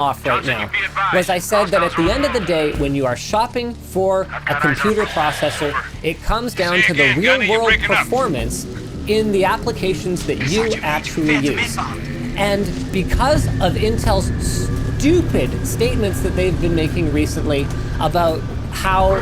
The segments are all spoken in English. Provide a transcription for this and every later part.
off right now was I said that at the end of the day, when you are shopping for a computer processor, it comes down to the real-world performance in the applications that you actually use. And because of Intel's stupid statements that they've been making recently about how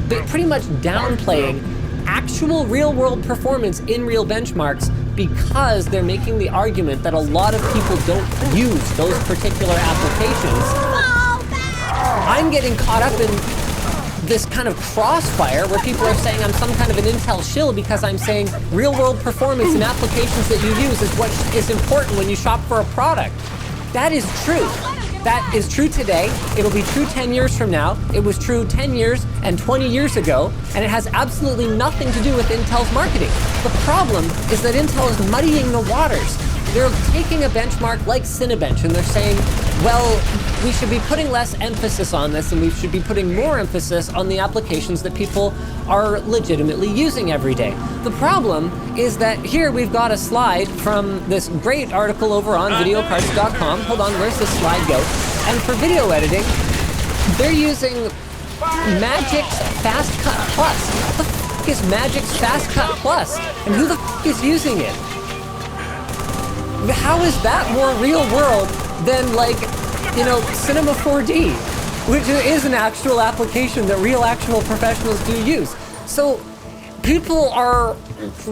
they're pretty much downplaying actual real-world performance in real benchmarks, because they're making the argument that a lot of people don't use those particular applications, I'm getting caught up in this kind of crossfire where people are saying I'm some kind of an Intel shill because I'm saying real-world performance in applications that you use is what is important when you shop for a product. That is true. That is true today. It'll be true 10 years from now. It was true 10 years and 20 years ago, and it has absolutely nothing to do with Intel's marketing. The problem is that Intel is muddying the waters. They're taking a benchmark like Cinebench and they're saying, well, we should be putting less emphasis on this and we should be putting more emphasis on the applications that people are legitimately using every day. The problem is that here we've got a slide from this great article over on videocards.com. Hold on, where's this slide go? And for video editing, they're using Magic's Fast Cut Plus. What the f*** is Magic's Fast Cut Plus? And who the f*** is using it? How is that more real world than, like, you know, Cinema 4D, which is an actual application that real actual professionals do use? So people are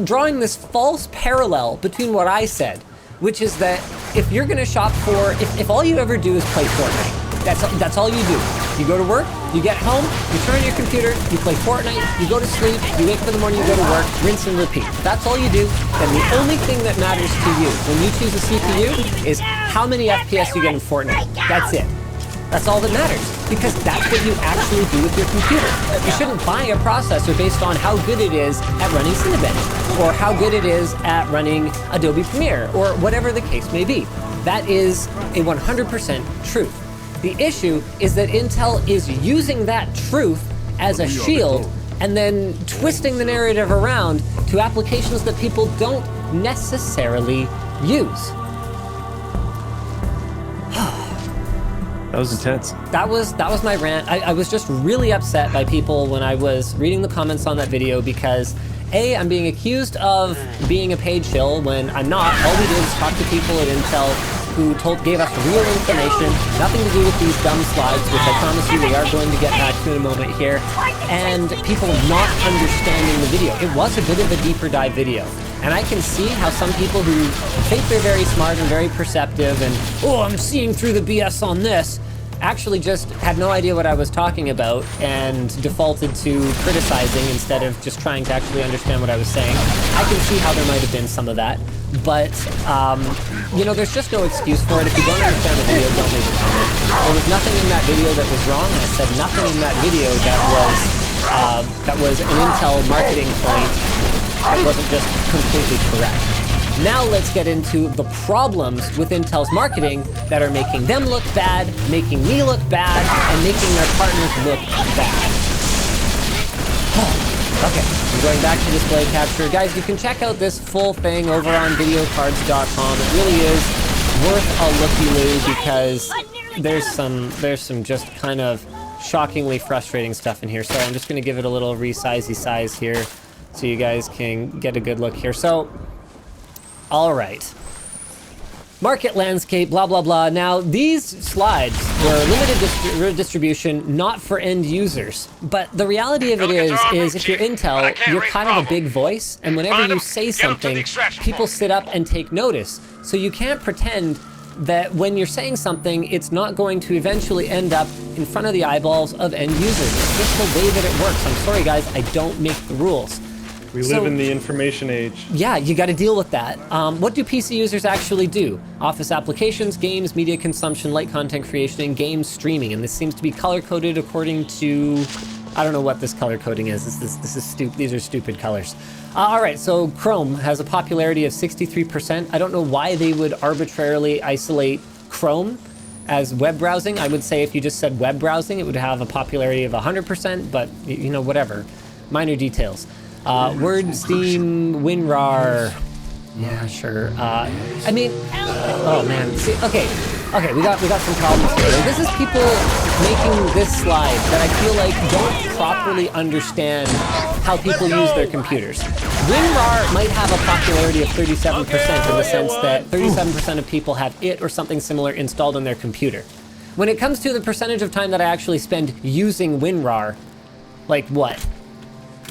drawing this false parallel between what I said, which is that if you're gonna shop for, if all you ever do is play Fortnite, that's all you do. You go to work, you get home, you turn on your computer, you play Fortnite, you go to sleep, you wake up in the morning, you go to work, rinse and repeat. That's all you do. Then the only thing that matters to you when you choose a CPU is how many FPS you get in Fortnite. That's it. That's all that matters, because that's what you actually do with your computer. You shouldn't buy a processor based on how good it is at running Cinebench, or how good it is at running Adobe Premiere, or whatever the case may be. That is a 100% truth. The issue is that Intel is using that truth as a shield and then twisting the narrative around to applications that people don't necessarily use. That was intense. That was my rant. I was just really upset by people when I was reading the comments on that video because A, I'm being accused of being a paid shill when I'm not. All we did is talk to people at Intel who gave us real information, nothing to do with these dumb slides, which I promise you we are going to get back to in a moment here, and people not understanding the video. It was a bit of a deeper dive video, and I can see how some people who think they're very smart and very perceptive and, oh, I'm seeing through the BS on this, actually just had no idea what I was talking about and defaulted to criticizing instead of just trying to actually understand what I was saying. I can see how there might have been some of that, but you know, there's just no excuse for it. If you don't understand the video, don't leave a comment. There was nothing in that video that was wrong, and I said nothing in that video that was an Intel marketing point that wasn't just completely correct. Now let's get into the problems with Intel's marketing that are making them look bad, making me look bad, and making their partners look bad. Okay, I'm going back to display capture. Guys, you can check out this full thing over on videocards.com. It really is worth a looky-loo because there's some just kind of shockingly frustrating stuff in here. So I'm just going to give it a little resizey size here so you guys can get a good look here. So, all right. Market landscape, blah, blah, blah. Now, these slides were limited distribution, not for end users. But the reality of it is if you're Intel, you're kind of a big voice, and whenever you say something, people sit up and take notice. So you can't pretend that when you're saying something, it's not going to eventually end up in front of the eyeballs of end users. It's just the way that it works. I'm sorry, guys, I don't make the rules. We live in the information age. Yeah, you got to deal with that. What do PC users actually do? Office applications, games, media consumption, light content creation, and game streaming. And this seems to be color-coded according to... I don't know what this color coding is. This is stupid. These are stupid colors. All right, so Chrome has a popularity of 63%. I don't know why they would arbitrarily isolate Chrome as web browsing. I would say if you just said web browsing, it would have a popularity of 100%, but you know, whatever. Minor details. Word, Steam, WinRAR. Yeah, sure. I mean, oh man. See, okay. Okay, we got some problems here. This is people making this slide that I feel like don't properly understand how people use their computers. WinRAR might have a popularity of 37% in the sense that 37% of people have it or something similar installed on their computer. When it comes to the percentage of time that I actually spend using WinRAR, like what?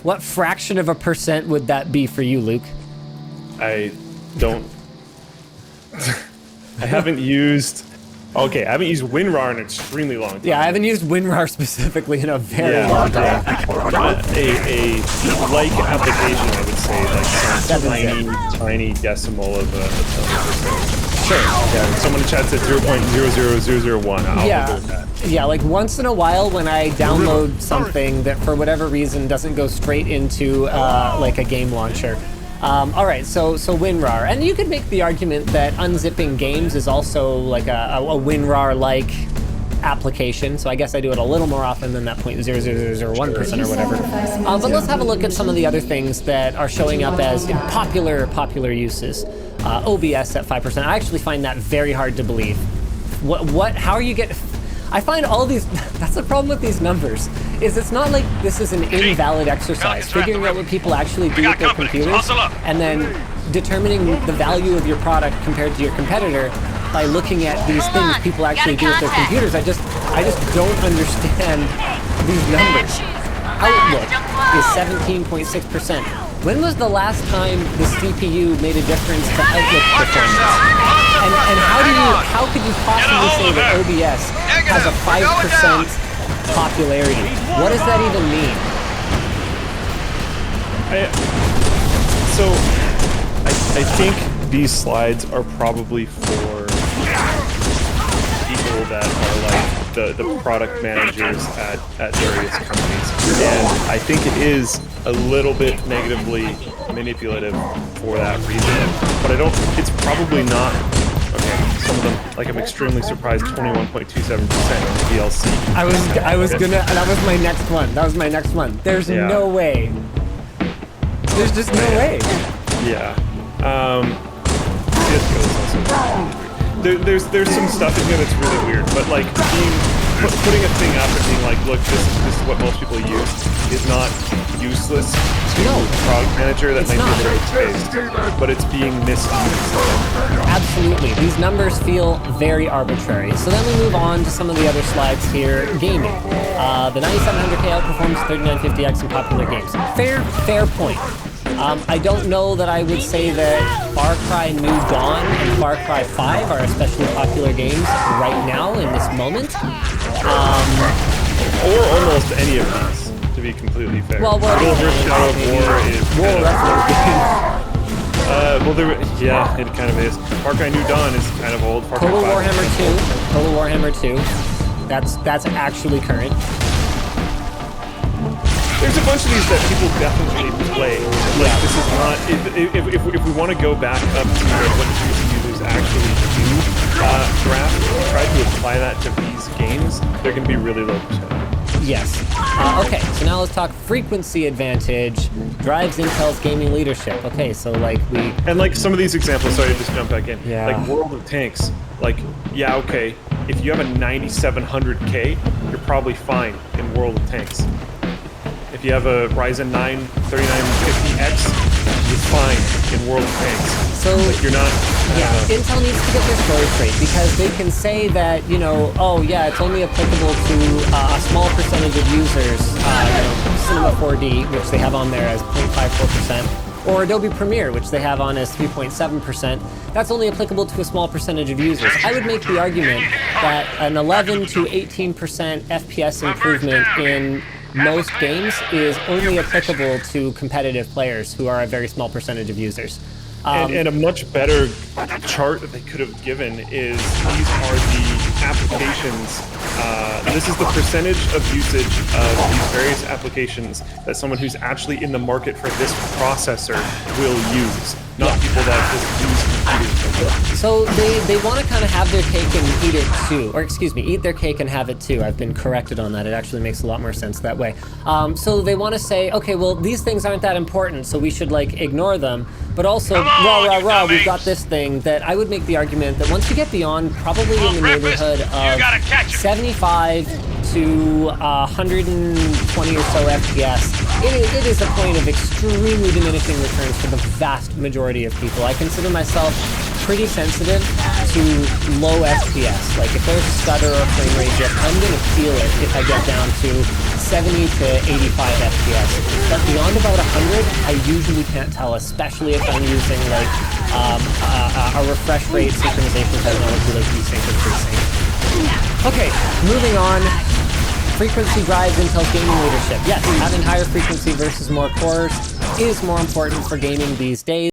What fraction of a percent would that be for you, Luke? I don't. I haven't used WinRAR in an extremely long time. Yeah, I haven't used WinRAR specifically in a very long time. A like application, I would say, like some tiny decimal of a percent. Sure. Yeah, someone in chat said 0.00001. I'll go with that. Yeah, like once in a while when I download something that for whatever reason doesn't go straight into like a game launcher. All right, so WinRAR, and you could make the argument that unzipping games is also like a WinRAR-like application. So I guess I do it a little more often than that 0.00001% or whatever. But let's have a look at some of the other things that are showing up as in popular uses. OBS at 5%. I actually find that very hard to believe. How are you getting? I find all these, that's the problem with these numbers, is it's not like this is an invalid exercise, figuring out what people actually do with their computers, and then determining the value of your product compared to your competitor by looking at these things people actually do with their computers. I just don't understand these numbers. Outlook is 17.6%. When was the last time the CPU made a difference to Outlook performance? And how could you possibly say that OBS has a 5% popularity? What does that even mean? I think these slides are probably for people that are like the product managers at various companies. And I think it is a little bit negatively manipulative for that reason. But it's probably not. Okay, some of them, like I'm extremely surprised, 21.27% DLC. I was gonna, that was my next one. There's no way. There's just no way. Yeah. CSGO is also there's some stuff in here that's really weird, but like putting a thing up and being like, look, this is what most people use is not useless to a product manager that might be very taste, but it's being misused. Absolutely. These numbers feel very arbitrary. So then we move on to some of the other slides here. Gaming. The 9700K outperforms 3950X in popular games. Fair point. I don't know that I would say that Far Cry New Dawn and Far Cry 5 are especially popular games right now in this moment. Or almost any of these, to be completely fair. Well, Shadow of War is yeah, it kind of is. Far Cry New Dawn is kind of old. Total Warhammer 2. That's actually current. There's a bunch of these that people definitely play. Like, this is not... If we want to go back up to what PC users actually do draft, and try to apply that to these games, they're going to be really low percent. Yes. Okay, so now let's talk frequency advantage drives Intel's gaming leadership. Okay, so like And like some of these examples, sorry to just jump back in. Yeah. Like World of Tanks, like, yeah, okay, if you have a 9700K, you're probably fine in World of Tanks. If you have a Ryzen 9 3950X, you're fine in World of Tanks. So like you're not. Intel needs to get their story straight because they can say that, you know, oh yeah, it's only applicable to a small percentage of users, Cinema 4D, which they have on there as 0.54%, or Adobe Premiere, which they have on as 3.7%. That's only applicable to a small percentage of users. I would make the argument that an 11 to 18% FPS improvement in most games is only applicable to competitive players who are a very small percentage of users. And a much better chart that they could have given is these are the applications. This is the percentage of usage of these various applications that someone who's actually in the market for this processor will use. not people that just use computers. So they want to kind of have their cake and eat it too, or excuse me, eat their cake and have it too. I've been corrected on that. It actually makes a lot more sense that way. So they want to say, okay, well, these things aren't that important, so we should like ignore them. But also, rah, we've got this thing that I would make the argument that once you get beyond probably in the neighborhood of 75 to 120 or so FPS, it is a point of extremely diminishing returns for the vast majority of people. I consider myself pretty sensitive to low FPS. Like if there's a stutter or frame rate dip, I'm gonna feel it if I get down to 70 to 85 FPS. But beyond about 100, I usually can't tell, especially if I'm using like a refresh rate synchronization technology like desync or FreeSync. Okay, moving on. Frequency drives Intel's gaming leadership. Yes, having higher frequency versus more cores is more important for gaming these days.